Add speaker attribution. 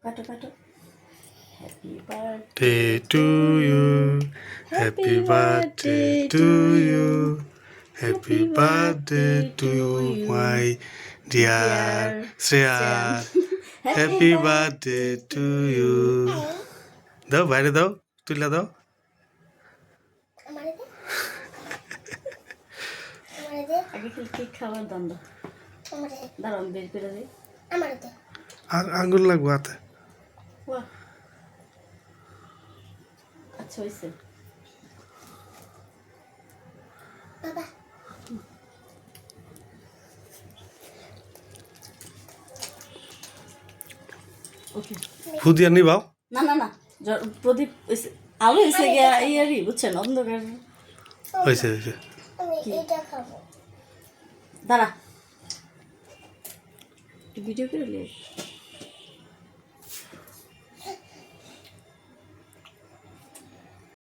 Speaker 1: কাটো কাটো happy birthday
Speaker 2: Day to you. Happy birthday to you. Happy birthday to you, my dear Shreya. Happy birthday to you. দাও বাইরে দাও তুলে দাও
Speaker 1: আগে কেক খাবার দাম দাও দাঁড়ান বের করে দিই
Speaker 2: আর আঙ্গুল লাগবো হাতে
Speaker 1: বাহ আচ্ছা হয়েছে ওকে
Speaker 2: ফুদিয়া নিবাও
Speaker 1: না না না প্রদীপ হইছে আলো হয়েছে গিয়া ইয়ারই বুঝছেন অন্ধকার
Speaker 2: হয়েছে হয়েছে
Speaker 1: দাঁড়া ভিডিও করে নিয়ে